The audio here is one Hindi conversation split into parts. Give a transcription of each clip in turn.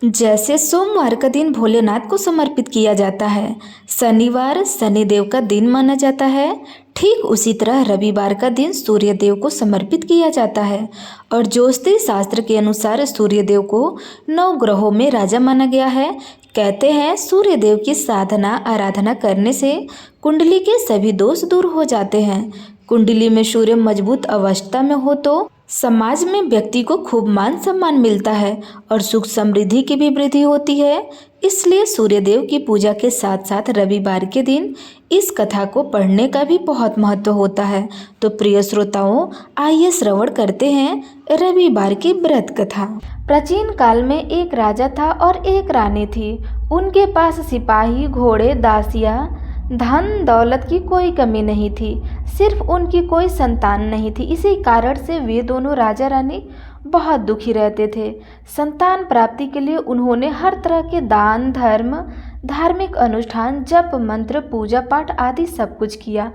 जैसे सोमवार का दिन भोलेनाथ को समर्पित किया जाता है, शनिवार शनिदेव का दिन माना जाता है, ठीक उसी तरह रविवार का दिन सूर्यदेव को समर्पित किया जाता है। और ज्योतिष शास्त्र के अनुसार सूर्यदेव को 9 ग्रहों में राजा माना गया है। कहते हैं सूर्यदेव की साधना आराधना करने से कुंडली के सभी दोष दूर हो जाते हैं। कुंडली में सूर्य मजबूत अवस्था में हो तो समाज में व्यक्ति को खूब मान सम्मान मिलता है और सुख समृद्धि की भी वृद्धि होती है। इसलिए सूर्यदेव की पूजा के साथ साथ रविवार के दिन इस कथा को पढ़ने का भी बहुत महत्व होता है। तो प्रिय श्रोताओं, आइए श्रवण करते हैं रविवार की व्रत कथा। प्राचीन काल में एक राजा था और एक रानी थी। उनके पास सिपाही, घोड़े, दासियां, धन दौलत की कोई कमी नहीं थी। सिर्फ उनकी कोई संतान नहीं थी। इसी कारण से वे दोनों राजा रानी बहुत दुखी रहते थे। संतान प्राप्ति के लिए उन्होंने हर तरह के दान धर्म, धार्मिक अनुष्ठान, जप मंत्र, पूजा पाठ आदि सब कुछ किया,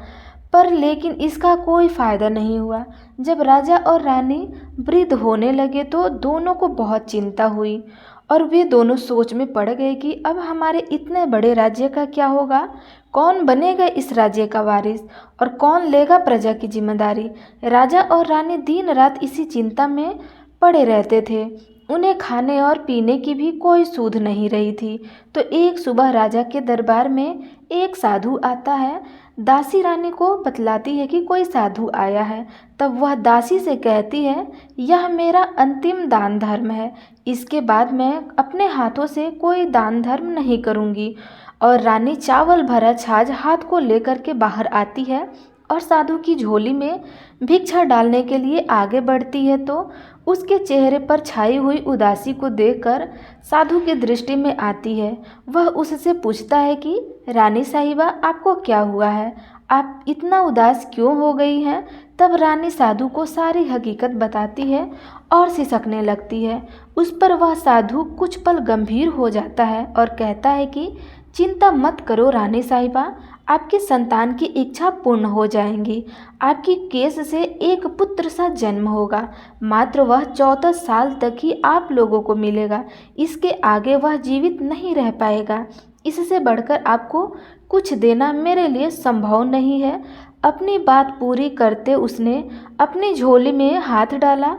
पर लेकिन इसका कोई फायदा नहीं हुआ। जब राजा और रानी वृद्ध होने लगे तो दोनों को बहुत चिंता हुई और वे दोनों सोच में पड़ गए कि अब हमारे इतने बड़े राज्य का क्या होगा, कौन बनेगा इस राज्य का वारिस और कौन लेगा प्रजा की जिम्मेदारी। राजा और रानी दिन रात इसी चिंता में पड़े रहते थे। उन्हें खाने और पीने की भी कोई सूध नहीं रही थी। तो एक सुबह राजा के दरबार में एक साधु आता है। दासी रानी को बतलाती है कि कोई साधु आया है। तब वह दासी से कहती है, यह मेरा अंतिम दान धर्म है, इसके बाद मैं अपने हाथों से कोई दान धर्म नहीं करूँगी। और रानी चावल भरा छाछ हाथ को लेकर के बाहर आती है और साधु की झोली में भिक्षा डालने के लिए आगे बढ़ती है। तो उसके चेहरे पर छाई हुई उदासी को देखकर साधु की दृष्टि में आती है। वह उससे पूछता है कि रानी साहिबा, आपको क्या हुआ है, आप इतना उदास क्यों हो गई हैं। तब रानी साधु को सारी हकीकत बताती है और सिसकने लगती है। उस पर वह साधु कुछ पल गंभीर हो जाता है और कहता है कि चिंता मत करो रानी साहिबा, आपकी संतान की इच्छा पूर्ण हो जाएंगी। आपकी केस से एक पुत्र सा जन्म होगा, मात्र वह 14 साल तक ही आप लोगों को मिलेगा। इसके आगे वह जीवित नहीं रह पाएगा। इससे बढ़कर आपको कुछ देना मेरे लिए संभव नहीं है। अपनी बात पूरी करते उसने अपनी झोली में हाथ डाला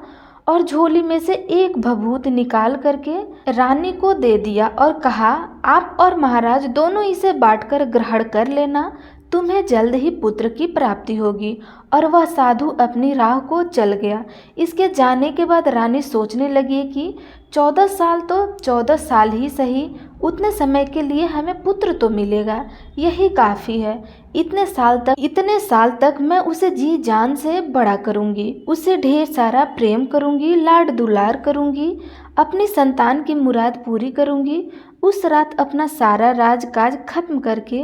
और झोली में से एक भभूत निकाल करके रानी को दे दिया और कहा, आप और महाराज दोनों इसे बांटकर ग्रहण कर लेना, तुम्हें जल्द ही पुत्र की प्राप्ति होगी। और वह साधु अपनी राह को चल गया। इसके जाने के बाद रानी सोचने लगी कि 14 साल तो 14 साल ही सही, उतने समय के लिए हमें पुत्र तो मिलेगा, यही काफ़ी है। इतने साल तक मैं उसे जी जान से बड़ा करूँगी, उससे ढेर सारा प्रेम करूँगी, लाड दुलार करूँगी, अपनी संतान की मुराद पूरी करूँगी। उस रात अपना सारा राजकाज खत्म करके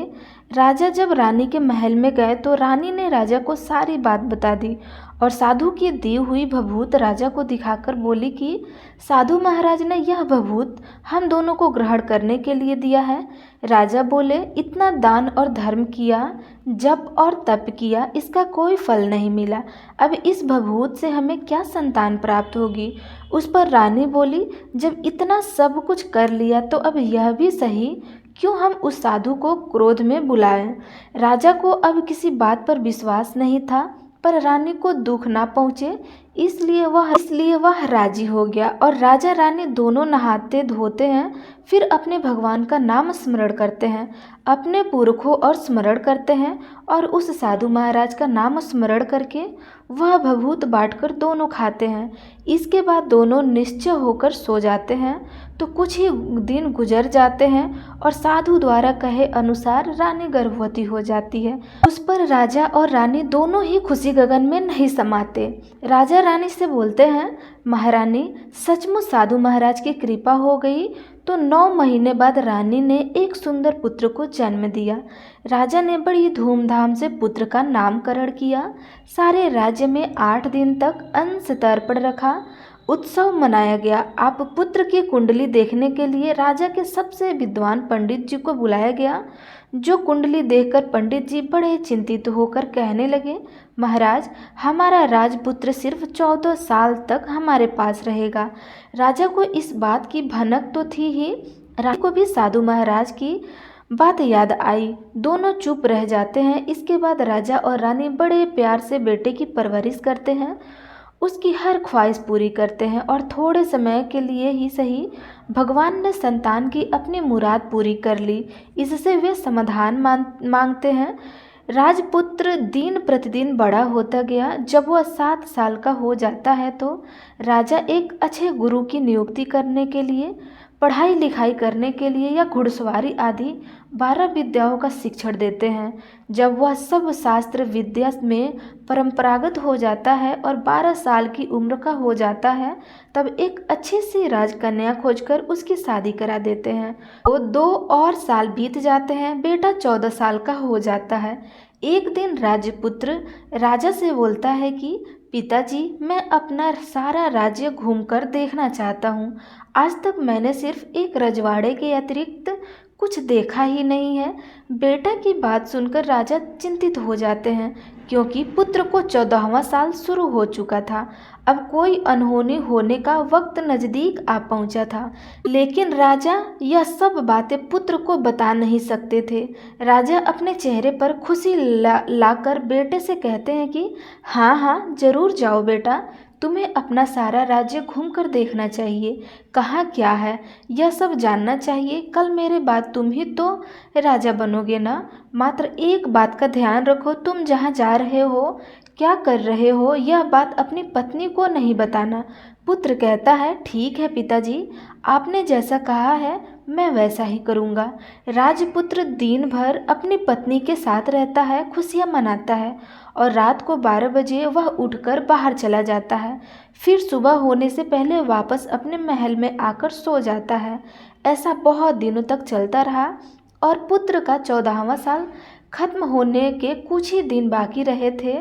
राजा जब रानी के महल में गए तो रानी ने राजा को सारी बात बता दी और साधु की दी हुई भभूत राजा को दिखाकर बोली कि साधु महाराज ने यह भभूत हम दोनों को ग्रहण करने के लिए दिया है। राजा बोले, इतना दान और धर्म किया, जप और तप किया, इसका कोई फल नहीं मिला। अब इस भभूत से हमें क्या संतान प्राप्त होगी। उस पर रानी बोली, जब इतना सब कुछ कर लिया तो अब यह भी सही, क्यों हम उस साधु को क्रोध में बुलाएं। राजा को अब किसी बात पर विश्वास नहीं था, पर रानी को दुख ना पहुँचे इसलिए वह राजी हो गया। और राजा रानी दोनों नहाते धोते हैं, फिर अपने भगवान का नाम स्मरण करते हैं, अपने पुरखों और स्मरण करते हैं और उस साधु महाराज का नाम स्मरण करके वह भभूत बांटकर दोनों खाते हैं। इसके बाद दोनों निश्चय होकर सो जाते हैं। तो कुछ ही दिन गुजर जाते हैं और साधु द्वारा कहे अनुसार रानी गर्भवती हो जाती है। उस पर राजा और रानी दोनों ही खुशी गगन में नहीं समाते। राजा रानी से बोलते हैं, महारानी, सचमुच साधु महाराज की कृपा हो गई। तो 9 महीने बाद रानी ने एक सुंदर पुत्र को जन्म दिया। राजा ने बड़ी धूमधाम से पुत्र का नामकरण किया। सारे राज्य में 8 दिन तक अंश तर्पण रखा उत्सव मनाया गया। आप पुत्र की कुंडली देखने के लिए राजा के सबसे विद्वान पंडित जी को बुलाया गया। जो कुंडली देखकर पंडित जी बड़े चिंतित होकर कहने लगे, महाराज, हमारा राजपुत्र सिर्फ 14 साल तक हमारे पास रहेगा। राजा को इस बात की भनक तो थी ही, रानी को भी साधु महाराज की बात याद आई। दोनों चुप रह जाते हैं। इसके बाद राजा और रानी बड़े प्यार से बेटे की परवरिश करते हैं, उसकी हर ख्वाहिश पूरी करते हैं और थोड़े समय के लिए ही सही भगवान ने संतान की अपनी मुराद पूरी कर ली। इससे वे समाधान मांगते हैं। राजपुत्र दिन प्रतिदिन बड़ा होता गया। जब वह 7 साल का हो जाता है तो राजा एक अच्छे गुरु की नियुक्ति करने के लिए, पढ़ाई लिखाई करने के लिए या घुड़सवारी आदि 12 विद्याओं का शिक्षण देते हैं। जब वह सब शास्त्र विद्या में परंपरागत हो जाता है और 12 साल की उम्र का हो जाता है, तब एक अच्छी सी राजकन्या खोजकर उसकी शादी करा देते हैं। वो 2 और साल बीत जाते हैं। बेटा 14 साल का हो जाता है। एक दिन राजपुत्र राजा से बोलता है कि पिताजी, मैं अपना सारा राज्य घूमकर देखना चाहता हूँ। आज तक मैंने सिर्फ एक रजवाड़े के अतिरिक्त कुछ देखा ही नहीं है। बेटा की बात सुनकर राजा चिंतित हो जाते हैं, क्योंकि पुत्र को 14वां साल शुरू हो चुका था। अब कोई अनहोनी होने का वक्त नज़दीक आ पहुंचा था, लेकिन राजा यह सब बातें पुत्र को बता नहीं सकते थे। राजा अपने चेहरे पर खुशी लाकर बेटे से कहते हैं कि हाँ हाँ, जरूर जाओ बेटा, तुम्हें अपना सारा राज्य घूमकर देखना चाहिए। कहाँ क्या है यह सब जानना चाहिए। कल मेरे बाद तुम ही तो राजा बनोगे ना। मात्र एक बात का ध्यान रखो, तुम जहाँ जा रहे हो, क्या कर रहे हो, यह बात अपनी पत्नी को नहीं बताना। पुत्र कहता है, ठीक है पिताजी, आपने जैसा कहा है मैं वैसा ही करूँगा। राजपुत्र दिन भर अपनी पत्नी के साथ रहता है, खुशियाँ मनाता है और रात को 12 बजे वह उठकर बाहर चला जाता है। फिर सुबह होने से पहले वापस अपने महल में आकर सो जाता है। ऐसा बहुत दिनों तक चलता रहा और पुत्र का 14वां साल खत्म होने के कुछ ही दिन बाकी रहे थे।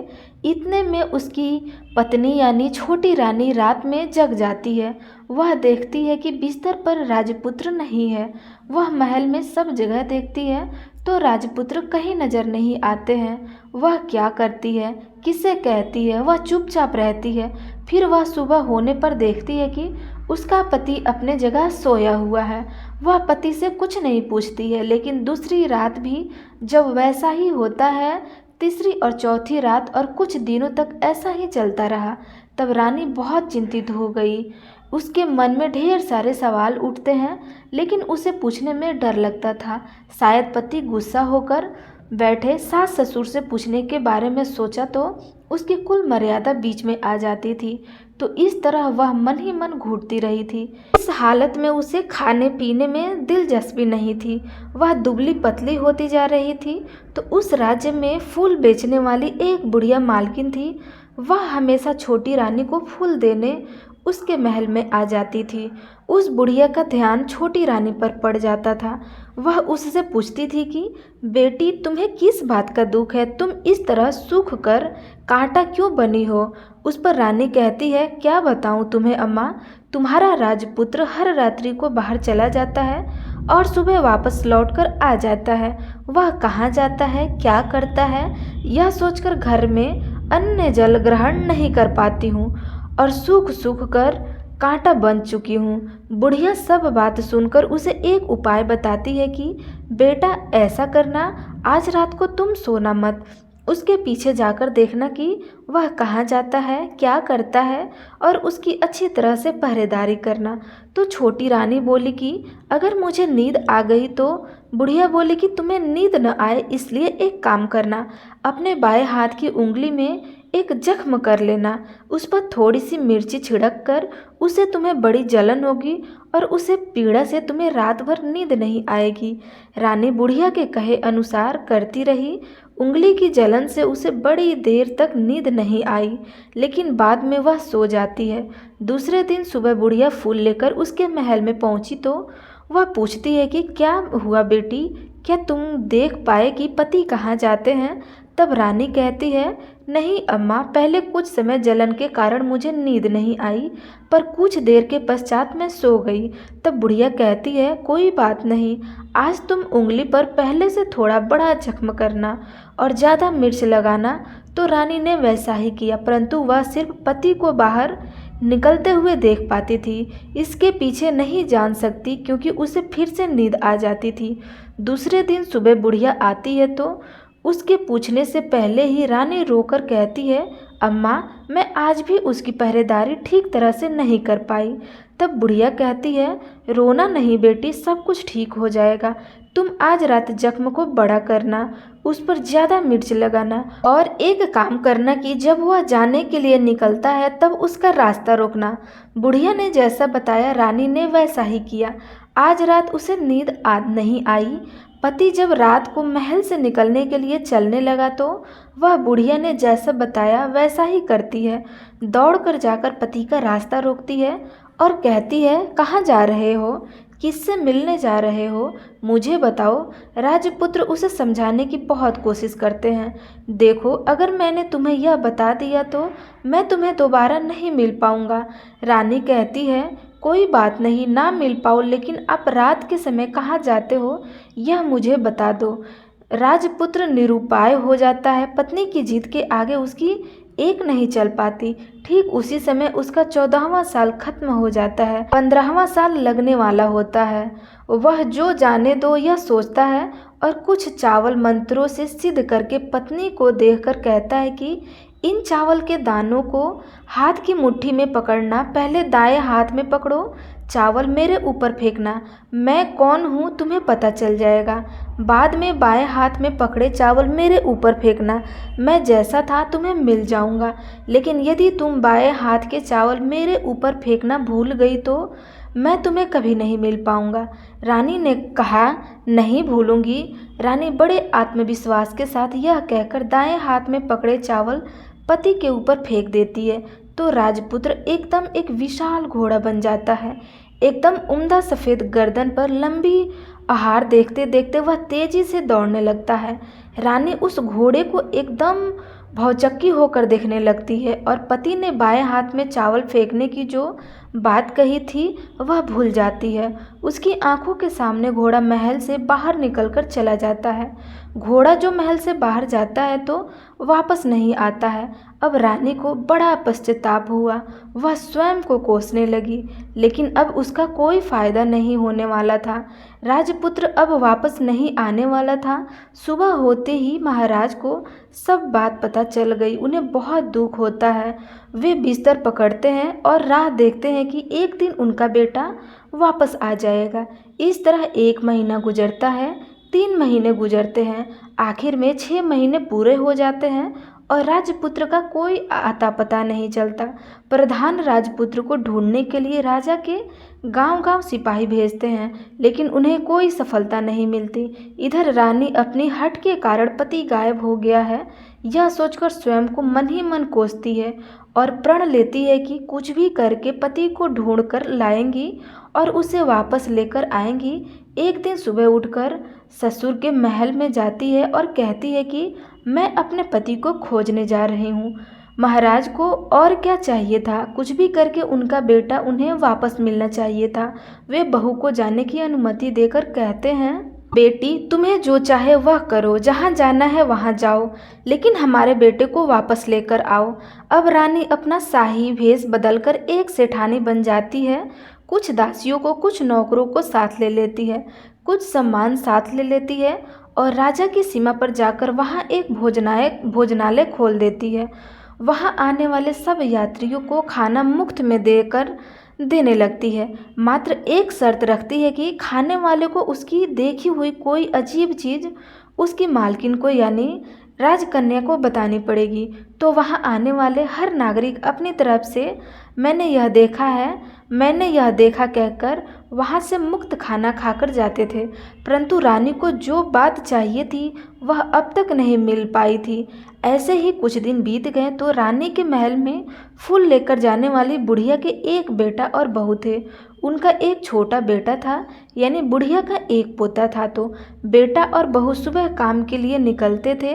इतने में उसकी पत्नी यानी छोटी रानी रात में जग जाती है। वह देखती है कि बिस्तर पर राजपुत्र नहीं है। वह महल में सब जगह देखती है तो राजपुत्र कहीं नजर नहीं आते हैं। वह क्या करती है, किसे कहती है, वह चुपचाप रहती है। फिर वह सुबह होने पर देखती है कि उसका पति अपने जगह सोया हुआ है। वह पति से कुछ नहीं पूछती है, लेकिन दूसरी रात भी जब वैसा ही होता है, तीसरी और चौथी रात और कुछ दिनों तक ऐसा ही चलता रहा। तब रानी बहुत चिंतित हो गई। उसके मन में ढेर सारे सवाल उठते हैं, लेकिन उसे पूछने में डर लगता था। शायद पति गुस्सा होकर बैठे। सास ससुर से पूछने के बारे में सोचा तो उसकी कुल मर्यादा बीच में आ जाती थी। तो इस तरह वह मन ही मन घूटती रही थी। इस हालत में उसे खाने पीने में दिलचस्पी नहीं थी। वह दुबली पतली होती जा रही थी। तो उस राज्य में फूल बेचने वाली एक बुढ़िया मालकिन थी। वह हमेशा छोटी रानी को फूल देने उसके महल में आ जाती थी। उस बुढ़िया का ध्यान छोटी रानी पर पड़ जाता था। वह उससे पूछती थी कि बेटी, तुम्हें किस बात का दुख है? तुम इस तरह सूख कर कांटा क्यों बनी हो? उस पर रानी कहती है, क्या बताऊं तुम्हें अम्मा, तुम्हारा राजपुत्र हर रात्रि को बाहर चला जाता है और सुबह वापस लौटकर आ जाता है। वह कहाँ जाता है, क्या करता है, यह सोचकर घर में अन्न जल ग्रहण नहीं कर पाती हूँ और सूख सूख कर कांटा बन चुकी हूँ। बुढ़िया सब बात सुनकर उसे एक उपाय बताती है कि बेटा ऐसा करना, आज रात को तुम सोना मत, उसके पीछे जाकर देखना कि वह कहाँ जाता है, क्या करता है और उसकी अच्छी तरह से पहरेदारी करना। तो छोटी रानी बोली कि अगर मुझे नींद आ गई तो? बुढ़िया बोली कि तुम्हें नींद न आए इसलिए एक काम करना, अपने बाएं हाथ की उंगली में एक जख्म कर लेना, उस पर थोड़ी सी मिर्ची छिड़क कर, उसे तुम्हें बड़ी जलन होगी और उसे पीड़ा से तुम्हें रात भर नींद नहीं आएगी। रानी बुढ़िया के कहे अनुसार करती रही। उंगली की जलन से उसे बड़ी देर तक नींद नहीं आई, लेकिन बाद में वह सो जाती है। दूसरे दिन सुबह बुढ़िया फूल लेकर उसके महल में पहुंची तो वह पूछती है कि क्या हुआ बेटी, क्या तुम देख पाए कि पति कहाँ जाते हैं? तब रानी कहती है, नहीं अम्मा, पहले कुछ समय जलन के कारण मुझे नींद नहीं आई, पर कुछ देर के पश्चात मैं सो गई। तब बुढ़िया कहती है, कोई बात नहीं, आज तुम उंगली पर पहले से थोड़ा बड़ा जख्म करना और ज़्यादा मिर्च लगाना। तो रानी ने वैसा ही किया, परंतु वह सिर्फ पति को बाहर निकलते हुए देख पाती थी, इसके पीछे नहीं जान सकती, क्योंकि उसे फिर से नींद आ जाती थी। दूसरे दिन सुबह बुढ़िया आती है तो उसके पूछने से पहले ही रानी रोकर कहती है, अम्मा, मैं आज भी उसकी पहरेदारी ठीक तरह से नहीं कर पाई। तब बुढ़िया कहती है, रोना नहीं बेटी, सब कुछ ठीक हो जाएगा। तुम आज रात जख्म को बड़ा करना, उस पर ज़्यादा मिर्च लगाना और एक काम करना कि जब वह जाने के लिए निकलता है तब उसका रास्ता रोकना। बुढ़िया ने जैसा बताया रानी ने वैसा ही किया। आज रात उसे नींद नहीं आई। पति जब रात को महल से निकलने के लिए चलने लगा तो वह बुढ़िया ने जैसा बताया वैसा ही करती है। दौड़कर जाकर पति का रास्ता रोकती है और कहती है, कहाँ जा रहे हो, किससे मिलने जा रहे हो, मुझे बताओ। राजपुत्र उसे समझाने की बहुत कोशिश करते हैं। देखो, अगर मैंने तुम्हें यह बता दिया तो मैं तुम्हें दोबारा नहीं मिल पाऊंगा। रानी कहती है, कोई बात नहीं, ना मिल पाओ, लेकिन आप रात के समय कहाँ जाते हो यह मुझे बता दो। राजपुत्र निरुपाय हो जाता है। पत्नी की जिद के आगे उसकी एक नहीं चल पाती। ठीक उसी समय उसका 14वां साल खत्म हो जाता है, 15वां साल लगने वाला होता है। वह जो जाने दो यह सोचता है और कुछ चावल मंत्रों से सिद्ध करके पत्नी को देखकर कहता है कि इन चावल के दानों को हाथ की मुट्ठी में पकड़ना, पहले दाएं हाथ में पकड़ो, चावल मेरे ऊपर फेंकना, मैं कौन हूँ तुम्हें पता चल जाएगा। बाद में बाएं हाथ में पकड़े चावल मेरे ऊपर फेंकना, मैं जैसा था तुम्हें मिल जाऊंगा। लेकिन यदि तुम बाएं हाथ के चावल मेरे ऊपर फेंकना भूल गई तो मैं तुम्हें कभी नहीं मिल पाऊंगा। रानी ने कहा, नहीं भूलूंगी। रानी बड़े आत्मविश्वास के साथ यह कहकर दाएं हाथ में पकड़े चावल पति के ऊपर फेंक देती है तो राजपुत्र एकदम एक विशाल घोड़ा बन जाता है। एकदम उम्दा सफ़ेद गर्दन पर लंबी आहार देखते देखते वह तेजी से दौड़ने लगता है। रानी उस घोड़े को एकदम भौचक्की होकर देखने लगती है और पति ने बाएं हाथ में चावल फेंकने की जो बात कही थी वह भूल जाती है। उसकी आंखों के सामने घोड़ा महल से बाहर निकलकर चला जाता है। घोड़ा जो महल से बाहर जाता है तो वापस नहीं आता है। अब रानी को बड़ा पश्चाताप हुआ। वह स्वयं को कोसने लगी, लेकिन अब उसका कोई फायदा नहीं होने वाला था। राजपुत्र अब वापस नहीं आने वाला था। सुबह होते ही महाराज को सब बात पता चल गई। उन्हें बहुत दुख होता है। वे बिस्तर पकड़ते हैं और राह देखते हैं कि एक दिन उनका बेटा वापस आ जाएगा। इस तरह 1 महीना गुजरता है, 3 महीने गुजरते हैं, आखिर में 6 महीने पूरे हो जाते हैं और राजपुत्र का कोई आता पता नहीं चलता। प्रधान राजपुत्र को ढूंढने के लिए राजा के गांव-गांव सिपाही भेजते हैं, लेकिन उन्हें कोई सफलता नहीं मिलती। इधर रानी अपनी हठ के कारण पति गायब हो गया है यह सोचकर स्वयं को मन ही मन कोसती है और प्रण लेती है कि कुछ भी करके पति को ढूंढ कर लाएंगी और उसे वापस लेकर आएंगी। एक दिन सुबह उठकर ससुर के महल में जाती है और कहती है कि मैं अपने पति को खोजने जा रही हूँ। महाराज को और क्या चाहिए था, कुछ भी करके उनका बेटा उन्हें वापस मिलना चाहिए था। वे बहू को जाने की अनुमति देकर कहते हैं, बेटी, तुम्हें जो चाहे वह करो, जहाँ जाना है वहाँ जाओ, लेकिन हमारे बेटे को वापस लेकर आओ। अब रानी अपना शाही भेष बदलकर एक सेठानी बन जाती है। कुछ दासियों को, कुछ नौकरों को साथ ले लेती है, कुछ सामान साथ ले लेती है और राजा की सीमा पर जाकर वहाँ एक भोजनालय खोल देती है। वहाँ आने वाले सब यात्रियों को खाना मुफ्त में देने लगती है। मात्र एक शर्त रखती है कि खाने वाले को उसकी देखी हुई कोई अजीब चीज़ उसकी मालकिन को यानी राजकन्या को बतानी पड़ेगी। तो वहाँ आने वाले हर नागरिक अपनी तरफ से मैंने यह देखा कहकर वहाँ से मुफ्त खाना खाकर जाते थे। परंतु रानी को जो बात चाहिए थी वह अब तक नहीं मिल पाई थी। ऐसे ही कुछ दिन बीत गए तो रानी के महल में फूल लेकर जाने वाली बुढ़िया के एक बेटा और बहू थे। उनका एक छोटा बेटा था, यानी बुढ़िया का एक पोता था। तो बेटा और बहू सुबह काम के लिए निकलते थे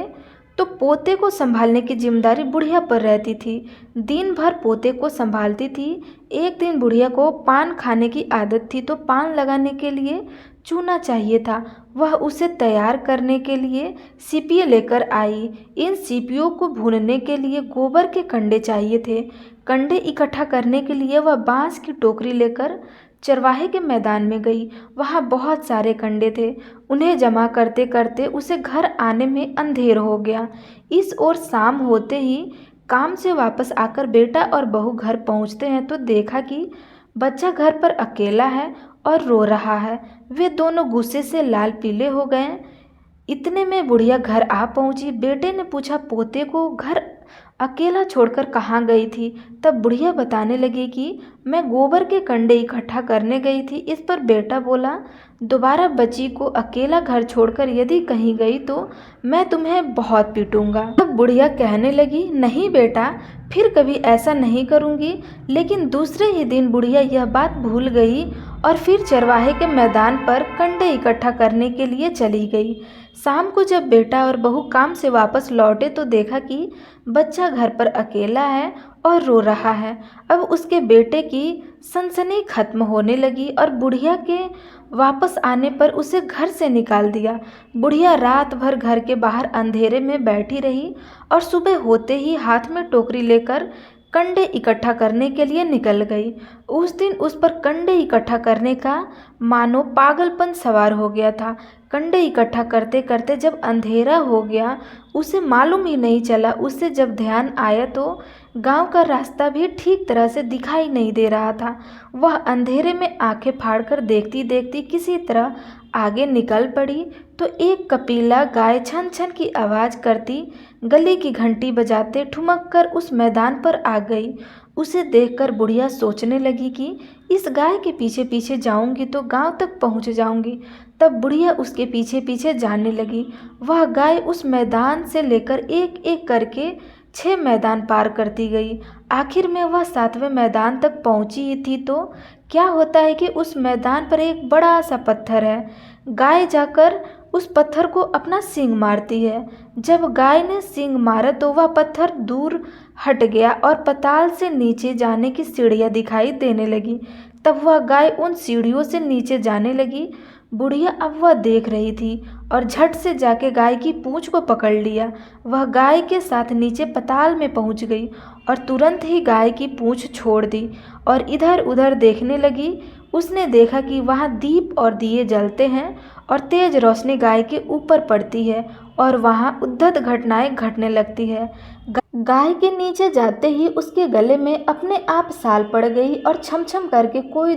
तो पोते को संभालने की जिम्मेदारी बुढ़िया पर रहती थी। दिन भर पोते को संभालती थी। एक दिन बुढ़िया को पान खाने की आदत थी, तो पान लगाने के लिए चूना चाहिए था। वह उसे तैयार करने के लिए सीपियाँ लेकर आई। इन सीपियों को भूनने के लिए गोबर के कंडे चाहिए थे। कंडे इकट्ठा करने के लिए वह बांस की टोकरी लेकर चरवाहे के मैदान में गई। वहाँ बहुत सारे कंडे थे। उन्हें जमा करते करते उसे घर आने में अंधेर हो गया। इस ओर शाम होते ही काम से वापस आकर बेटा और बहू घर पहुँचते हैं तो देखा कि बच्चा घर पर अकेला है और रो रहा है। वे दोनों गुस्से से लाल पीले हो गए। इतने में बुढ़िया घर आ पहुंची। बेटे ने पूछा, पोते को घर अकेला छोड़कर कहाँ गई थी? तब बुढ़िया बताने लगी कि मैं गोबर के कंडे इकट्ठा करने गई थी। इस पर बेटा बोला, दोबारा बच्ची को अकेला घर छोड़कर यदि कहीं गई तो मैं तुम्हें बहुत पीटूंगा। तब बुढ़िया कहने लगी, नहीं बेटा, फिर कभी ऐसा नहीं करूंगी। लेकिन दूसरे ही दिन बुढ़िया यह बात भूल गई और फिर चरवाहे के मैदान पर कंडे इकट्ठा करने के लिए चली गई। शाम को जब बेटा और बहू काम से वापस लौटे तो देखा कि बच्चा घर पर अकेला है और रो रहा है। अब उसके बेटे की सनसनी खत्म होने लगी और बुढ़िया के वापस आने पर उसे घर से निकाल दिया। बुढ़िया रात भर घर के बाहर अंधेरे में बैठी रही और सुबह होते ही हाथ में टोकरी लेकर कंडे इकट्ठा करने के लिए निकल गई। उस दिन उस पर कंडे इकट्ठा करने का मानो पागलपन सवार हो गया था। कंडे इकट्ठा करते करते जब अंधेरा हो गया, उसे मालूम ही नहीं चला। उससे जब ध्यान आया तो गांव का रास्ता भी ठीक तरह से दिखाई नहीं दे रहा था। वह अंधेरे में आंखें फाड़कर देखती देखती किसी तरह आगे निकल पड़ी तो एक कपिला गाय छन छन की आवाज़ करती गली की घंटी बजाते ठुमक कर उस मैदान पर आ गई। उसे देखकर बुढ़िया सोचने लगी कि इस गाय के पीछे पीछे जाऊंगी तो गांव तक पहुंच जाऊंगी। तब बुढ़िया उसके पीछे पीछे जाने लगी। वह गाय उस मैदान से लेकर एक एक करके 6 मैदान पार करती गई। आखिर में वह 7वें मैदान तक पहुंची ही थी तो क्या होता है कि उस मैदान पर एक बड़ा सा पत्थर है। गाय जाकर उस पत्थर को अपना सींग मारती है। जब गाय ने सींग मारा तो वह पत्थर दूर हट गया और पाताल से नीचे जाने की सीढ़ियाँ दिखाई देने लगी। तब वह गाय उन सीढ़ियों से नीचे जाने लगी। बुढ़िया अब वह देख रही थी और झट से जाके गाय की पूंछ को पकड़ लिया। वह गाय के साथ नीचे पाताल में पहुंच गई और तुरंत ही गाय की पूंछ छोड़ दी और इधर उधर देखने लगी। उसने देखा कि वहाँ दीप और दिए जलते हैं और तेज रोशनी गाय के ऊपर पड़ती है और वहाँ उद्भट घटनाएं घटने लगती है। गाय के नीचे जाते ही उसके गले में अपने आप साल पड़ गई और छम छम करके कोई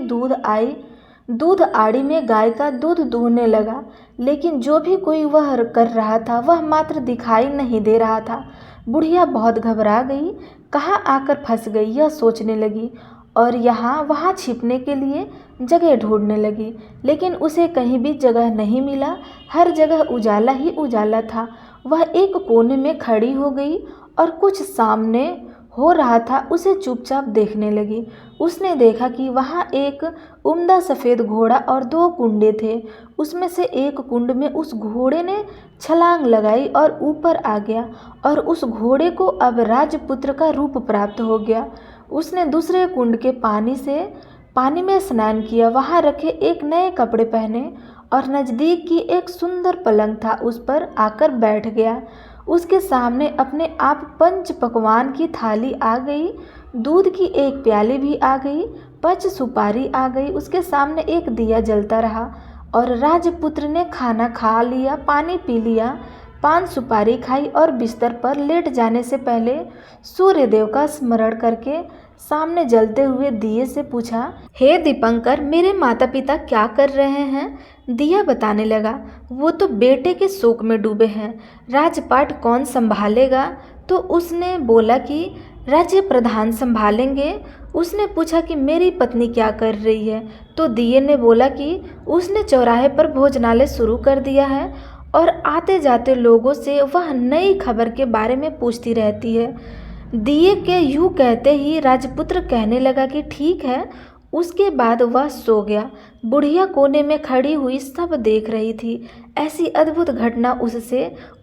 दूध आड़ी में गाय का दूध दूहने लगा। लेकिन जो भी कोई वह कर रहा था वह मात्र दिखाई नहीं दे रहा था। बुढ़िया बहुत घबरा गई, कहाँ आकर फंस गई यह सोचने लगी और यहाँ वहाँ छिपने के लिए जगह ढूंढने लगी। लेकिन उसे कहीं भी जगह नहीं मिला। हर जगह उजाला ही उजाला था। वह एक कोने में खड़ी हो गई और कुछ सामने हो रहा था उसे चुपचाप देखने लगी। उसने देखा कि वहाँ एक उम्दा सफ़ेद घोड़ा और 2 कुंडे थे। उसमें से एक कुंड में उस घोड़े ने छलांग लगाई और ऊपर आ गया और उस घोड़े को अब राजपुत्र का रूप प्राप्त हो गया। उसने दूसरे कुंड के पानी में स्नान किया। वहाँ रखे एक नए कपड़े पहने और नज़दीक की एक सुंदर पलंग था उस पर आकर बैठ गया। उसके सामने अपने आप 5 पकवान की थाली आ गई, दूध की एक प्याली भी आ गई, 5 सुपारी आ गई। उसके सामने एक दिया जलता रहा और राजपुत्र ने खाना खा लिया, पानी पी लिया, 5 सुपारी खाई और बिस्तर पर लेट जाने से पहले सूर्यदेव का स्मरण करके सामने जलते हुए दिए से पूछा, हे दीपंकर, मेरे माता पिता क्या कर रहे हैं? दिया बताने लगा, वो तो बेटे के शोक में डूबे हैं। राजपाट कौन संभालेगा? तो उसने बोला कि राज्य प्रधान संभालेंगे। उसने पूछा कि मेरी पत्नी क्या कर रही है? तो दिए ने बोला कि उसने चौराहे पर भोजनालय शुरू कर दिया है और आते जाते लोगों से वह नई खबर के बारे में पूछती रहती है। दिए के यूँ कहते ही राजपुत्र कहने लगा कि ठीक है, उसके बाद वह सो गया। बुढ़िया कोने में खड़ी हुई सब देख रही थी। ऐसी अद्भुत घटना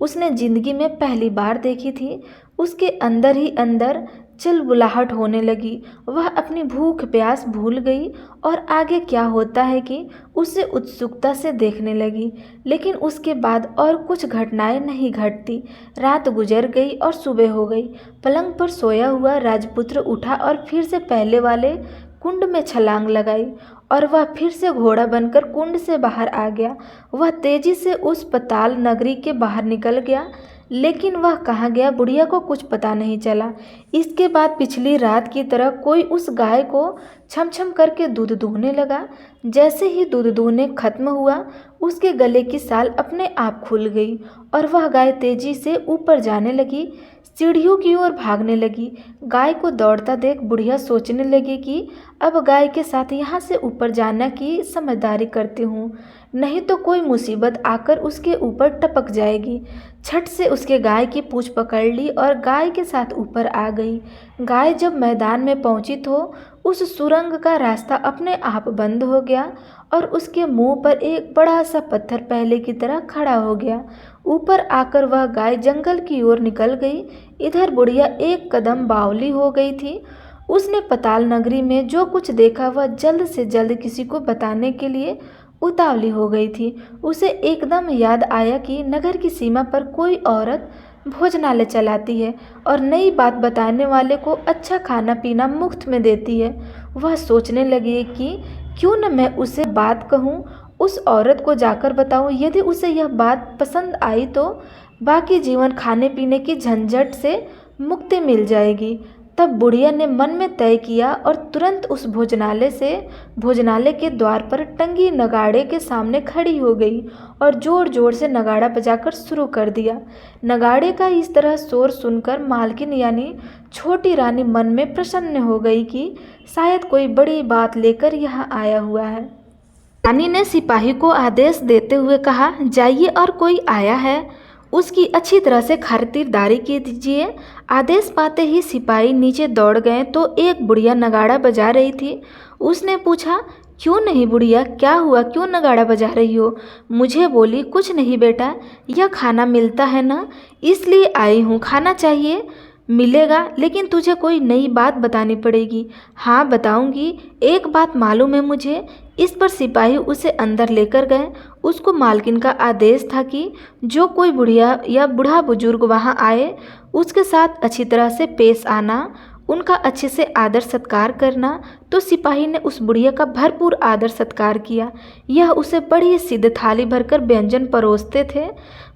उसने जिंदगी में पहली बार देखी थी। उसके अंदर ही अंदर चिलबुलाहट होने लगी। वह अपनी भूख प्यास भूल गई और आगे क्या होता है कि उसे उत्सुकता से देखने लगी। लेकिन उसके बाद और कुछ घटनाएं नहीं घटती। रात गुजर गई और सुबह हो गई। पलंग पर सोया हुआ राजपुत्र उठा और फिर से पहले वाले कुंड में छलांग लगाई और वह फिर से घोड़ा बनकर कुंड से बाहर आ गया। वह तेजी से उस पताल नगरी के बाहर निकल गया, लेकिन वह कहाँ गया बुढ़िया को कुछ पता नहीं चला। इसके बाद पिछली रात की तरह कोई उस गाय को छम छम करके दूध दूहने लगा। जैसे ही दूध दूहने खत्म हुआ, उसके गले की साल अपने आप खुल गई और वह गाय तेजी से ऊपर जाने लगी, सीढ़ियों की ओर भागने लगी। गाय को दौड़ता देख बुढ़िया सोचने लगी कि अब गाय के साथ यहाँ से ऊपर जाना की समझदारी करती हूँ, नहीं तो कोई मुसीबत आकर उसके ऊपर टपक जाएगी। झट से उसके गाय की पूंछ पकड़ ली और गाय के साथ ऊपर आ गई। गाय जब मैदान में पहुंची तो उस सुरंग का रास्ता अपने आप बंद हो गया और उसके मुंह पर एक बड़ा सा पत्थर पहले की तरह खड़ा हो गया। ऊपर आकर वह गाय जंगल की ओर निकल गई। इधर बुढ़िया एक कदम बावली हो गई थी। उसने पताल नगरी में जो कुछ देखा वह जल्द से जल्द किसी को बताने के लिए उतावली हो गई थी। उसे एकदम याद आया कि नगर की सीमा पर कोई औरत भोजनालय चलाती है और नई बात बताने वाले को अच्छा खाना पीना मुफ्त में देती है। वह सोचने लगी कि क्यों न मैं उसे बात कहूँ, उस औरत को जाकर बताऊँ। यदि उसे यह बात पसंद आई तो बाकी जीवन खाने पीने की झंझट से मुक्ति मिल जाएगी। तब बुढ़िया ने मन में तय किया और तुरंत उस भोजनालय के द्वार पर टंगी नगाड़े के सामने खड़ी हो गई और जोर जोर से नगाड़ा बजाकर शुरू कर दिया। नगाड़े का इस तरह शोर सुनकर मालकिन यानी छोटी रानी मन में प्रसन्न हो गई कि शायद कोई बड़ी बात लेकर यहाँ आया हुआ है। रानी ने सिपाही को आदेश देते हुए कहा, जाइए और कोई आया है उसकी अच्छी तरह से खातिरदारी कीजिए। आदेश पाते ही सिपाही नीचे दौड़ गए तो एक बुढ़िया नगाड़ा बजा रही थी। उसने पूछा, क्यों नहीं बुढ़िया, क्या हुआ, क्यों नगाड़ा बजा रही हो? मुझे बोली, कुछ नहीं बेटा, यह खाना मिलता है ना, इसलिए आई हूँ। खाना चाहिए? मिलेगा, लेकिन तुझे कोई नई बात बतानी पड़ेगी। हाँ बताऊंगी, एक बात मालूम है मुझे। इस पर सिपाही उसे अंदर लेकर गए। उसको मालकिन का आदेश था कि जो कोई बुढ़िया या बूढ़ा बुजुर्ग वहाँ आए उसके साथ अच्छी तरह से पेश आना, उनका अच्छे से आदर सत्कार करना। तो सिपाही ने उस बुढ़िया का भरपूर आदर सत्कार किया। यह उसे बड़ी सिद्ध थाली भरकर व्यंजन परोसते थे।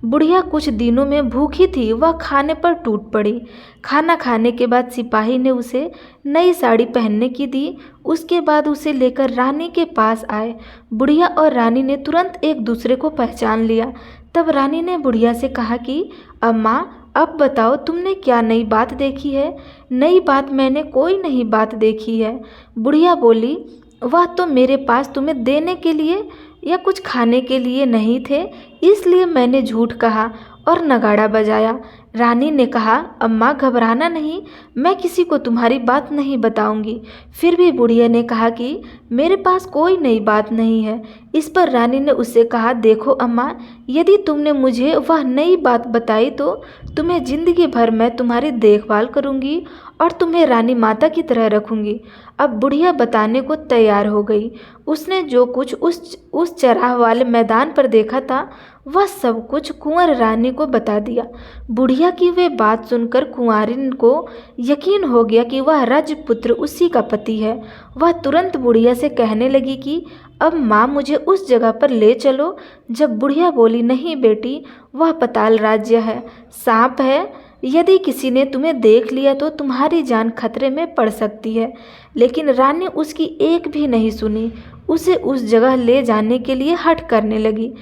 बुढ़िया कुछ दिनों में भूखी थी, वह खाने पर टूट पड़ी। खाना खाने के बाद सिपाही ने उसे नई साड़ी पहनने की दी। उसके बाद उसे लेकर रानी के पास आए। बुढ़िया और रानी ने तुरंत एक दूसरे को पहचान लिया। तब रानी ने बुढ़िया से कहा कि अम्मा, अब बताओ तुमने क्या नई बात देखी है? नई बात मैंने कोई नई बात देखी है। बुढ़िया बोली, वह तो मेरे पास तुम्हें देने के लिए या कुछ खाने के लिए नहीं थे, इसलिए मैंने झूठ कहा और नगाड़ा बजाया। रानी ने कहा, अम्मा घबराना नहीं, मैं किसी को तुम्हारी बात नहीं बताऊंगी। फिर भी बुढ़िया ने कहा कि मेरे पास कोई नई बात नहीं है। इस पर रानी ने उससे कहा, देखो अम्मा, यदि तुमने मुझे वह नई बात बताई तो तुम्हें जिंदगी भर मैं तुम्हारी देखभाल करूंगी और तुम्हें रानी माता की तरह रखूंगी। अब बुढ़िया बताने को तैयार हो गई। उसने जो कुछ उस चराह वाले मैदान पर देखा था वह सब कुछ कुंवर रानी को बता दिया। बुढ़िया की वे बात सुनकर कुंवारिन को यकीन हो गया कि वह राजपुत्र उसी का पति है। वह तुरंत बुढ़िया से कहने लगी कि अब माँ मुझे उस जगह पर ले चलो। जब बुढ़िया बोली, नहीं बेटी, वह पताल राज्य है, सांप है, यदि किसी ने तुम्हें देख लिया तो तुम्हारी जान खतरे में पड़ सकती है। लेकिन रानी उसकी एक भी नहीं सुनी, उसे उस जगह ले जाने के लिए हठ करने लगी।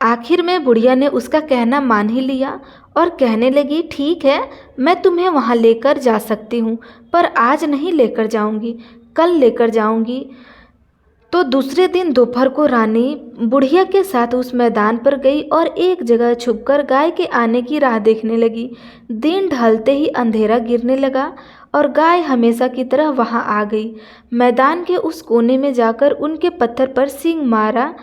आखिर में बुढ़िया ने उसका कहना मान ही लिया और कहने लगी, ठीक है, मैं तुम्हें वहाँ लेकर जा सकती हूँ, पर आज नहीं लेकर जाऊँगी, कल लेकर जाऊँगी। तो दूसरे दिन दोपहर को रानी बुढ़िया के साथ उस मैदान पर गई और एक जगह छुपकर गाय के आने की राह देखने लगी। दिन ढलते ही अंधेरा गिरने लगा और गाय हमेशा की तरह वहां आ गई। मैदान के उस कोने में जाकर उनके पत्थर पर सींग मारा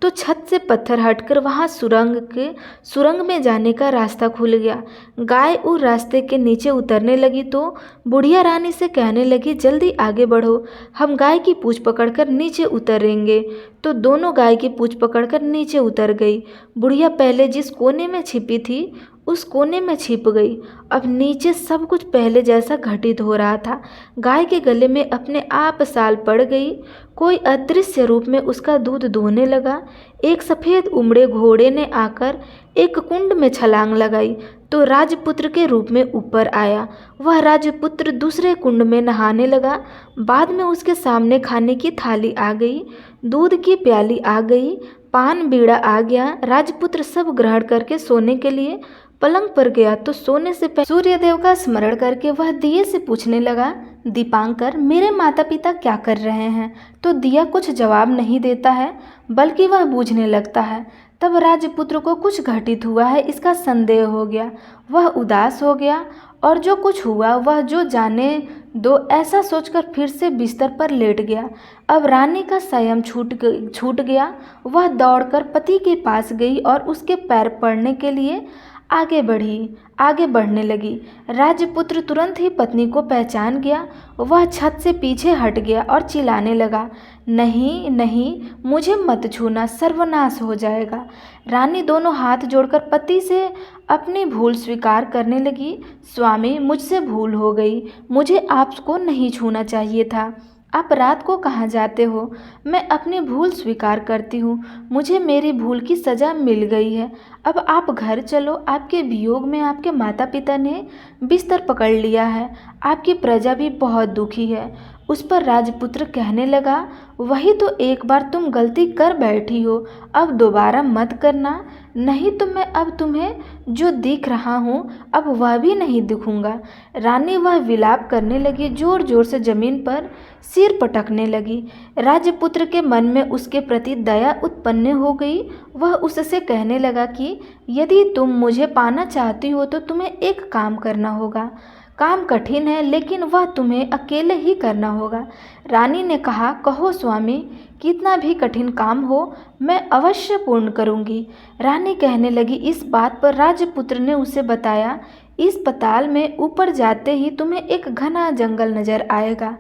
तो छत से पत्थर हटकर वहां सुरंग में जाने का रास्ता खुल गया। गाय उस रास्ते के नीचे उतरने लगी तो बुढ़िया रानी से कहने लगी, जल्दी आगे बढ़ो, हम गाय की पूंछ पकड़कर नीचे उतरेंगे। तो दोनों गाय की पूंछ पकड़कर नीचे उतर गई। बुढ़िया पहले जिस कोने में छिपी थी उस कोने में छिप गई। अब नीचे सब कुछ पहले जैसा घटित हो रहा था। गाय के गले में अपने आप साल पड़ गई। कोई अदृश्य रूप में उसका दूध दोहने लगा। एक सफ़ेद उमड़े घोड़े ने आकर एक कुंड में छलांग लगाई तो राजपुत्र के रूप में ऊपर आया। वह राजपुत्र दूसरे कुंड में नहाने लगा। बाद में उसके सामने खाने की थाली आ गई, दूध की प्याली आ गई, पान बीड़ा आ गया। राजपुत्र सब ग्रहण करके सोने के लिए पलंग पर गया तो सोने से पहले सूर्यदेव का स्मरण करके वह दिए से पूछने लगा, दीपांकर, मेरे माता पिता क्या कर रहे हैं? तो दिया कुछ जवाब नहीं देता है, बल्कि वह बूझने लगता है। तब राजपुत्र को कुछ घटित हुआ है इसका संदेह हो गया। वह उदास हो गया और जो कुछ हुआ वह जो जाने दो ऐसा सोचकर फिर से बिस्तर पर लेट गया। अब रानी का संयम छूट गया। वह दौड़कर पति के पास गई और उसके पैर पड़ने के लिए आगे बढ़ने लगी। राजपुत्र तुरंत ही पत्नी को पहचान गया। वह छत से पीछे हट गया और चिल्लाने लगा, नहीं नहीं, मुझे मत छूना, सर्वनाश हो जाएगा। रानी दोनों हाथ जोड़कर पति से अपनी भूल स्वीकार करने लगी। स्वामी, मुझसे भूल हो गई, मुझे आपको नहीं छूना चाहिए था। आप रात को कहाँ जाते हो? मैं अपनी भूल स्वीकार करती हूँ, मुझे मेरी भूल की सज़ा मिल गई है। अब आप घर चलो, आपके वियोग में आपके माता पिता ने बिस्तर पकड़ लिया है, आपकी प्रजा भी बहुत दुखी है। उस पर राजपुत्र कहने लगा, वही तो एक बार तुम गलती कर बैठी हो, अब दोबारा मत करना, नहीं तो मैं अब तुम्हें जो दिख रहा हूँ अब वह भी नहीं दिखूंगा। रानी वह विलाप करने लगी, जोर जोर से जमीन पर सिर पटकने लगी। राजपुत्र के मन में उसके प्रति दया उत्पन्न हो गई। वह उससे कहने लगा कि यदि तुम मुझे पाना चाहती हो तो तुम्हें एक काम करना होगा। काम कठिन है लेकिन वह तुम्हें अकेले ही करना होगा। रानी ने कहा, कहो स्वामी, कितना भी कठिन काम हो मैं अवश्य पूर्ण करूंगी। रानी कहने लगी, इस बात पर राजपुत्र ने उसे बताया, इस पताल में ऊपर जाते ही तुम्हें एक घना जंगल नजर आएगा।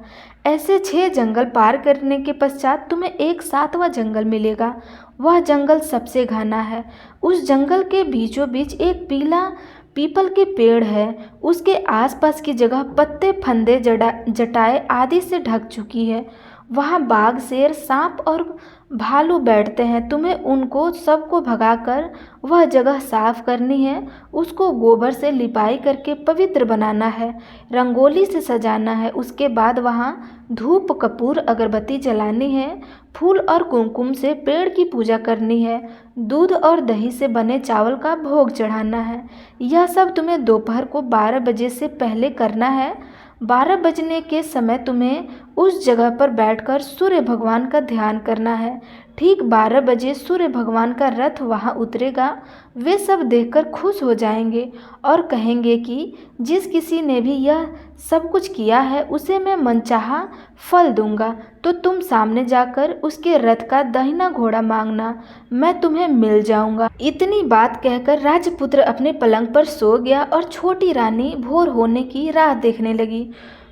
ऐसे 6 जंगल पार करने के पश्चात तुम्हें एक 7वां जंगल मिलेगा। वह जंगल सबसे घना है। उस जंगल के बीचों बीच एक पीपल के पेड़ है। उसके आसपास की जगह पत्ते, फंदे, जटाएं आदि से ढक चुकी है। वहाँ बाघ, शेर, सांप और भालू बैठते हैं। तुम्हें उनको सबको भगाकर वह जगह साफ करनी है। उसको गोबर से लिपाई करके पवित्र बनाना है, रंगोली से सजाना है। उसके बाद वहाँ धूप, कपूर, अगरबत्ती जलानी है, फूल और कुमकुम से पेड़ की पूजा करनी है, दूध और दही से बने चावल का भोग चढ़ाना है। यह सब तुम्हें दोपहर को 12 बजे से पहले करना है। 12 बजने के समय तुम्हें उस जगह पर बैठकर सूर्य भगवान का ध्यान करना है। ठीक 12 बजे सूर्य भगवान का रथ वहाँ उतरेगा। वे सब देखकर खुश हो जाएंगे और कहेंगे कि जिस किसी ने भी यह सब कुछ किया है उसे मैं मनचाहा फल दूंगा। तो तुम सामने जाकर उसके रथ का दाहिना घोड़ा मांगना, मैं तुम्हें मिल जाऊंगा। इतनी बात कहकर राजपुत्र अपने पलंग पर सो गया और छोटी रानी भोर होने की राह देखने लगी।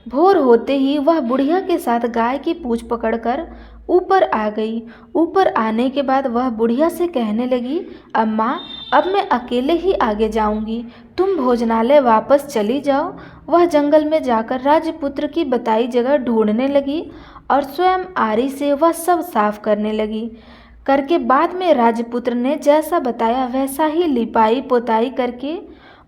भोर होते ही वह बुढ़िया के साथ गाय की पूंछ पकड़कर ऊपर आ गई। ऊपर आने के बाद वह बुढ़िया से कहने लगी, अम्मा, अब मैं अकेले ही आगे जाऊंगी, तुम भोजनालय वापस चली जाओ। वह जंगल में जाकर राजपुत्र की बताई जगह ढूंढने लगी और स्वयं आरी से वह सब साफ करने लगी। करके बाद में राजपुत्र ने जैसा बताया वैसा ही लिपाई पोताई करके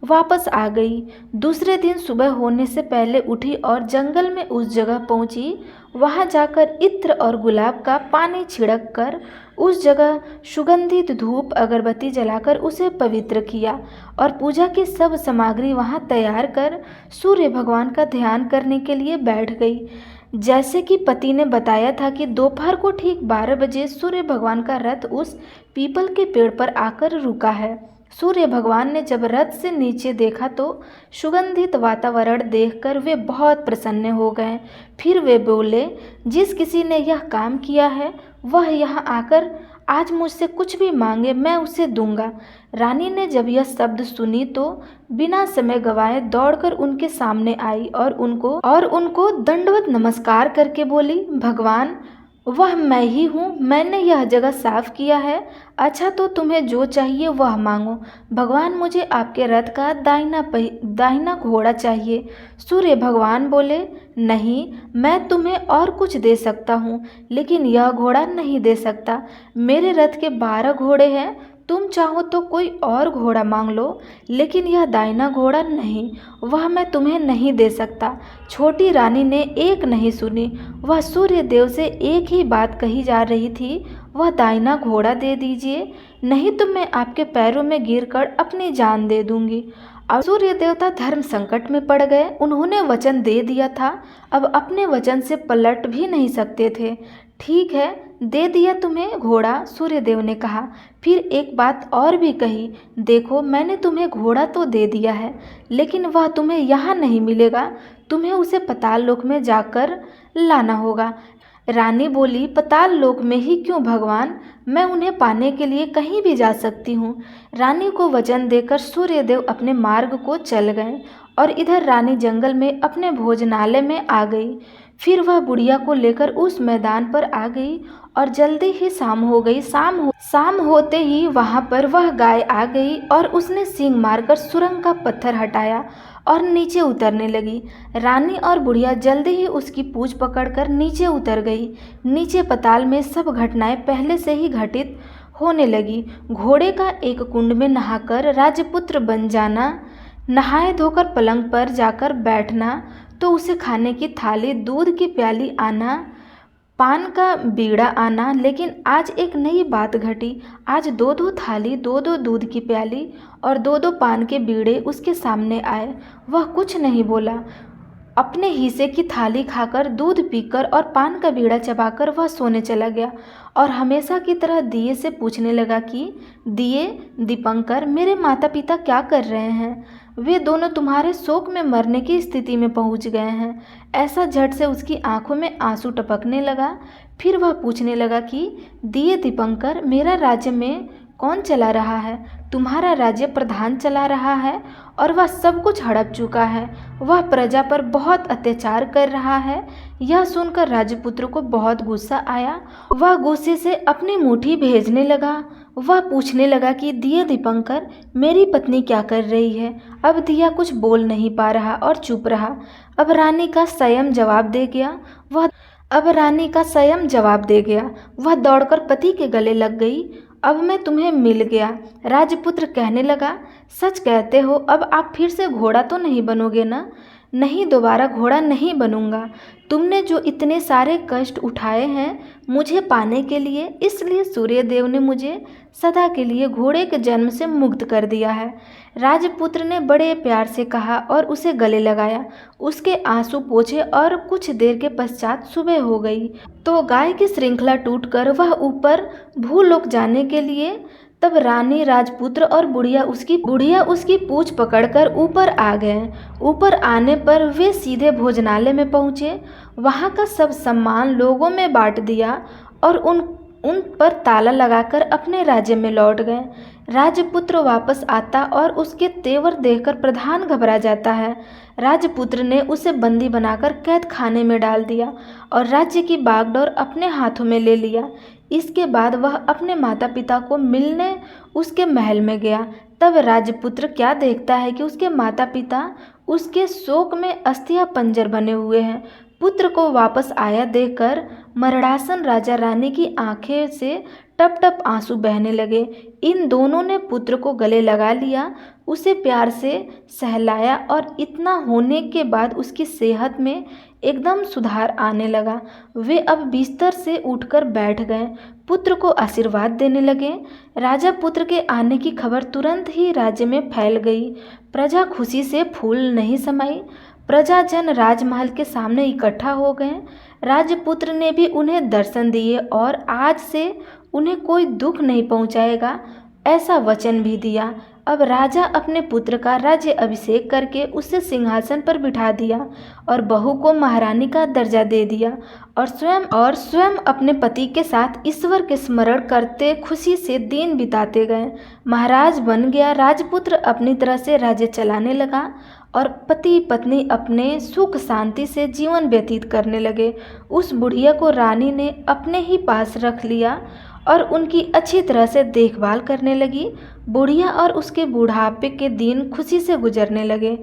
वापस आ गई। दूसरे दिन सुबह होने से पहले उठी और जंगल में उस जगह पहुंची। वहां जाकर इत्र और गुलाब का पानी छिड़क कर उस जगह सुगंधित धूप अगरबत्ती जलाकर उसे पवित्र किया और पूजा की सब सामग्री वहां तैयार कर सूर्य भगवान का ध्यान करने के लिए बैठ गई। जैसे कि पति ने बताया था कि दोपहर को ठीक 12 बजे सूर्य भगवान का रथ उस पीपल के पेड़ पर आकर रुका है। सूर्य भगवान ने जब रथ से नीचे देखा तो सुगंधित वातावरण देखकर वे बहुत प्रसन्न हो गए। फिर वे बोले, जिस किसी ने यह काम किया है वह यहाँ आकर आज मुझसे कुछ भी मांगे मैं उसे दूंगा। रानी ने जब यह शब्द सुनी तो बिना समय गवाए दौड़कर उनके सामने आई और उनको दंडवत नमस्कार करके बोली, भगवान वह मैं ही हूँ, मैंने यह जगह साफ किया है। अच्छा तो तुम्हें जो चाहिए वह मांगो। भगवान मुझे आपके रथ का दाहिना घोड़ा चाहिए। सूर्य भगवान बोले, नहीं, मैं तुम्हें और कुछ दे सकता हूँ लेकिन यह घोड़ा नहीं दे सकता। मेरे रथ के 12 घोड़े हैं, तुम चाहो तो कोई और घोड़ा मांग लो लेकिन यह दाहिना घोड़ा नहीं, वह मैं तुम्हें नहीं दे सकता। छोटी रानी ने एक नहीं सुनी, वह सूर्य देव से एक ही बात कही जा रही थी, वह दाहिना घोड़ा दे दीजिए, नहीं तो मैं आपके पैरों में गिरकर अपनी जान दे दूंगी। अब सूर्य देवता धर्म संकट में पड़ गए। उन्होंने वचन दे दिया था, अब अपने वचन से पलट भी नहीं सकते थे। ठीक है, दे दिया तुम्हें घोड़ा, सूर्यदेव ने कहा। फिर एक बात और भी कही, देखो मैंने तुम्हें घोड़ा तो दे दिया है लेकिन वह तुम्हें यहाँ नहीं मिलेगा, तुम्हें उसे पाताल लोक में जाकर लाना होगा। रानी बोली, पाताल लोक में ही क्यों भगवान, मैं उन्हें पाने के लिए कहीं भी जा सकती हूँ। रानी को वचन देकर सूर्यदेव अपने मार्ग को चल गए और इधर रानी जंगल में अपने भोजनालय में आ गई। फिर वह बुढ़िया को लेकर उस मैदान पर आ गई और जल्दी ही शाम हो गई। शाम होते ही वहाँ पर वह गाय आ गई और उसने सींग मारकर सुरंग का पत्थर हटाया और नीचे उतरने लगी। रानी और बुढ़िया जल्दी ही उसकी पूंछ पकड़कर नीचे उतर गई। नीचे पाताल में सब घटनाएं पहले से ही घटित होने लगी। घोड़े का एक कुंड में नहाकर राजपुत्र बन जाना, नहाए धोकर पलंग पर जाकर बैठना, तो उसे खाने की थाली, दूध की प्याली आना, पान का बीड़ा आना। लेकिन आज एक नई बात घटी। आज 2-2 थाली, 2-2 दूध की प्याली और 2-2 पान के बीड़े उसके सामने आए। वह कुछ नहीं बोला। अपने हिस्से की थाली खाकर, दूध पीकर और पान का बीड़ा चबाकर वह सोने चला गया और हमेशा की तरह दिए से पूछने लगा कि दिए, दीपंकर, मेरे माता पिता क्या कर रहे हैं? वे दोनों तुम्हारे शोक में मरने की स्थिति में पहुंच गए हैं। ऐसा झट से उसकी आंखों में आंसू टपकने लगा। फिर वह पूछने लगा कि दिए, दीपंकर, मेरा राज्य में कौन चला रहा है? तुम्हारा राज्य प्रधान चला रहा है और वह सब कुछ हड़प चुका है। वह प्रजा पर बहुत अत्याचार कर रहा है। यह सुनकर राजपुत्र को बहुत गुस्सा आया। वह गुस्से से अपनी मुट्ठी भेजने लगा। वह पूछने लगा कि दिए, दीपंकर, मेरी पत्नी क्या कर रही है? अब दिया कुछ बोल नहीं पा रहा और चुप रहा। अब रानी का संयम जवाब दे गया। वह दौड़कर पति के गले लग गई। अब मैं तुम्हें मिल गया। राजपुत्र कहने लगा, सच कहते हो, अब आप फिर से घोड़ा तो नहीं बनोगे ना? नहीं, दोबारा घोड़ा नहीं बनूंगा। तुमने जो इतने सारे कष्ट उठाए हैं मुझे पाने के लिए, इसलिए सूर्यदेव ने मुझे सदा के लिए घोड़े के जन्म से मुक्त कर दिया है। राजपुत्र ने बड़े प्यार से कहा और उसे गले लगाया। उसके आंसू पोंछे और कुछ देर के पश्चात सुबह हो गई तो गाय की श्रृंखला टूटकर वह ऊपर भूलोक जाने के लिए। तब रानी, राजपुत्र और बुढ़िया उसकी पूंछ पकड़कर ऊपर आ गए। ऊपर आने पर वे सीधे भोजनालय में पहुँचे। वहाँ का सब सम्मान लोगों में बांट दिया और उन पर ताला लगाकर अपने राज्य में लौट गए। राजपुत्र वापस आता और उसके तेवर देखकर प्रधान घबरा जाता है। राजपुत्र ने उसे बंदी बनाकर कैद खाने में डाल दिया और राज्य की बागडोर अपने हाथों में ले लिया। इसके बाद वह अपने माता पिता को मिलने उसके महल में गया। तब राजपुत्र क्या देखता है कि उसके माता पिता उसके शोक में अस्थिया पंजर बने हुए हैं। पुत्र को वापस आया देखकर मरड़ासन राजा रानी की आंखें से टप टप आंसू बहने लगे। इन दोनों ने पुत्र को गले लगा लिया, उसे प्यार से सहलाया और इतना होने के बाद उसकी सेहत में एकदम सुधार आने लगा। वे अब बिस्तर से उठकर बैठ गए, पुत्र को आशीर्वाद देने लगे। राजा पुत्र के आने की खबर तुरंत ही राज्य में फैल गई। प्रजा खुशी से फूल नहीं समाई। प्रजाजन राजमहल के सामने इकट्ठा हो गए। राजपुत्र ने भी उन्हें दर्शन दिए और आज से उन्हें कोई दुख नहीं पहुंचाएगा, ऐसा वचन भी दिया। अब राजा अपने पुत्र का राज्य अभिषेक करके उसे सिंहासन पर बिठा दिया और बहू को महारानी का दर्जा दे दिया और स्वयं अपने पति के साथ ईश्वर के स्मरण करते खुशी से दिन बिताते गए। महाराज बन गया। राजपुत्र अपनी तरह से राज्य चलाने लगा और पति पत्नी अपने सुख शांति से जीवन व्यतीत करने लगे। उस बुढ़िया को रानी ने अपने ही पास रख लिया और उनकी अच्छी तरह से देखभाल करने लगी। बुढ़िया और उसके बुढ़ापे के दिन खुशी से गुजरने लगे।